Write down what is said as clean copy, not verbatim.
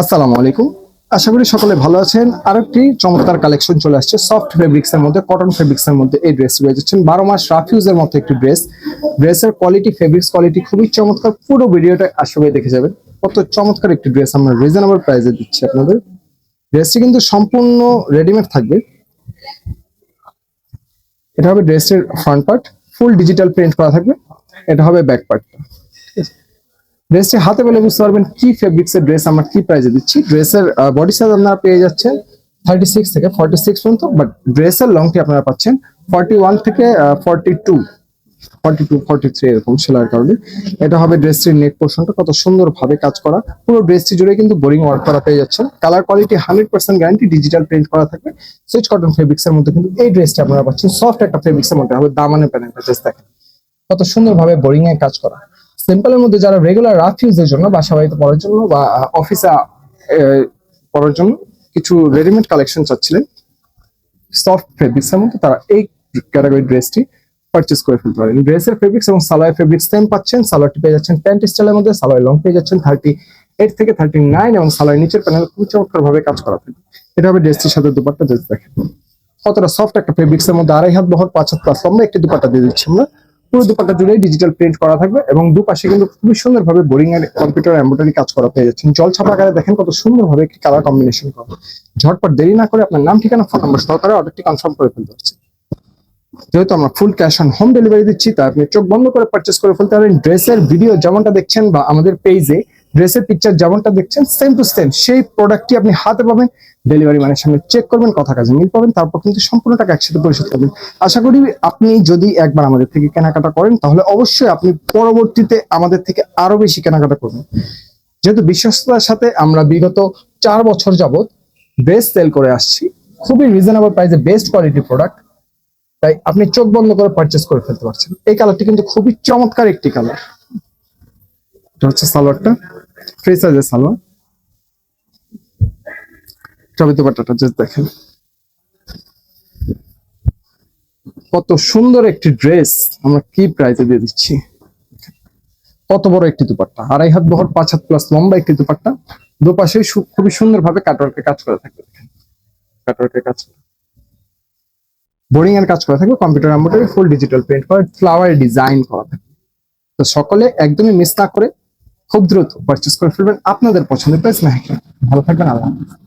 আসসালামু আলাইকুম। আশা করি সকলে ভালো আছেন। আরেকটি চমৎকার কালেকশন চলে আসছে সফট ফেব্রিক্স এর মধ্যে, কটন ফেব্রিক্স এর মধ্যে। এই ড্রেস পেয়ে যাচ্ছেন 12 মাস রাফিউজ এর মতো একটি ড্রেস। ড্রেসের কোয়ালিটি, ফেব্রিক্স কোয়ালিটি খুবই চমৎকার। পুরো ভিডিওটা আসলে দেখে যাবেন। কত চমৎকার একটি ড্রেস আমরা রিজনেবল প্রাইসে দিচ্ছি আপনাদের। ড্রেসটি কিন্তু সম্পূর্ণ রেডিমেড থাকবে। এটা হবে ড্রেসের front part, full digital print করা থাকবে। এটা হবে ব্যাক পার্ট। ড্রেসটি হাতে পেলে বুঝতে পারবেন কি ফেব্রিক্স এর ড্রেস আমরা কি প্রাইসে দিচ্ছি। ড্রেসের বডি সাইজ আপনারা পেয়ে যাচ্ছেন 36 থেকে 46 পর্যন্ত, বাট ড্রেসের লংটি আপনারা পাচ্ছেন 41 থেকে 42 43 এরকম সেলাইয়ের কারণে। এটা হবে ড্রেসটির নেক পোর্শনটা, কত সুন্দর ভাবে কাজ করা। পুরো ড্রেসটি জুড়ে কিন্তু বোরিং ওয়ার্ক করা পেয়ে যাচ্ছেন। Colour quality 100% guarantee, digital print করা থাকবে। সুইচ কটন ফেব্রিক্স এর মধ্যে কিন্তু এই ড্রেসটি আপনারা পাচ্ছেন। সফট একটা ফেব্রিক্স এর মধ্যে হবে, দামানে প্যানেলটা জাস্ট দেখেন কত সুন্দর ভাবে বোরিং এ কাজ করা। সিম্পলের মধ্যে যারা রেগুলার রাফ ইউজের জন্য, বাসা বাড়িতে পড়ার জন্য বা অফিসে পড়ার জন্য কিছু রেডিমেড কালেকশন চাচ্ছিলেন সফট ফেব্রিক্স এর মধ্যে, তারা এই ক্যাটাগরি ড্রেসটি পারচেজ করে ফেলতে পারেন। ড্রেসের ফেব্রিক্স এবং সালোয়ার ফেব্রিক্স সেম পাচ্ছেন। সালোয়ারটি পেয়ে যাচ্ছেন প্যান্ট স্টাইলের মধ্যে, সালোয়ার লং পেয়ে যাচ্ছেন 38 থেকে 39, এবং সালোয়ার নিচের প্যানেল খুব চমৎকার ভাবে কাজ করা থাকবে। এটা হবে ড্রেসটির সাথে দুপাট্টা। ড্রেস দেখেন কতটা সফট একটা ফেব্রিক্স এর মধ্যে, 2.5 হাত বহর 5 হাত প্লাস লম্বা একটি দুপাট্টা দিয়ে দিচ্ছি আমরা। পুরো দুপাট্টা জুড়ে ডিজিটাল প্রিন্ট করা থাকবে, এবং দুপাশে কিন্তু খুবই সুন্দর ভাবে বোরিং এর কম্পিউটার এমব্রয়ডারি কাজ করা পেয়ে যাচ্ছেন। জল ছাপা আকারে দেখেন কত সুন্দর ভাবে একটি কালার কম্বিনেশন করা। ঝটপট দেরি না করে আপনার নাম, ঠিকানা, ফোন নাম্বার সহকারে অর্ডারটি কনফার্ম করে ফেলতে পারছি। যেহেতু আমরা full cash on home delivery দিচ্ছি, তাই আপনি চোখ বন্ধ করে পারচেস করে ফেলতে পারেন। ড্রেসের ভিডিও যেমনটা দেখছেন বা আমাদের পেজে ড্রেসের পিকচার যেমনটা দেখছেন, সেম টু সেম সেই প্রোডাক্টটি আপনি হাতে পাবেন। ডেলিভারি ম্যানের সামনে চেক করবেন, কথা কাজে মিল পাবেন, তারপর কিন্তু সম্পূর্ণ টাকা একসাথে পরিশোধ করবেন। আশা করি আপনি যদি একবার আমাদের থেকে কেনাকাটা করেন, তাহলে অবশ্যই আপনি পরবর্তীতে আমাদের থেকে আরো বেশি কেনাকাটা করবেন। যেহেতু বিশ্বস্ততার সাথে আমরা বিগত 4 বছর যাবত ড্রেস সেল করে আসছি, খুবই রিজনেবল প্রাইসে বেস্ট কোয়ালিটি প্রোডাক্ট, তাই আপনি চোখ বন্ধ করে পারচেস করে ফেলতে পারছেন। এই কালারটি কিন্তু খুবই চমৎকার একটি কালার। এটা হচ্ছে সালোয়ারটা, ফ্রি সাইজের সালোয়ার। তবে দুপাট্টাটা জাস্ট দেখেন কত সুন্দর একটি ড্রেস আমরা কি প্রাইসে দিয়ে দিচ্ছি। কত বড় একটি দুপাট্টা, 2.5 হাত বহর 5 হাত প্লাস লম্বা একটি দুপাট্টা। দুপাশে খুবই সুন্দর ভাবে কাটওয়ার্কের কাজ করা থাকবে। কাটওয়ার্কের কাজ, বোরিং এর কাজ করা থাকবে, computer embroidery, full digital print করা, ফ্লাওয়ার ডিজাইন করা থাকবে। তো সকলে একদমই মিস না করে খুব দ্রুত পারচেস করে ফেলবেন আপনাদের পছন্দের প্রাইস। না, ভালো থাকবেন, আল্লাহ হাফেজ।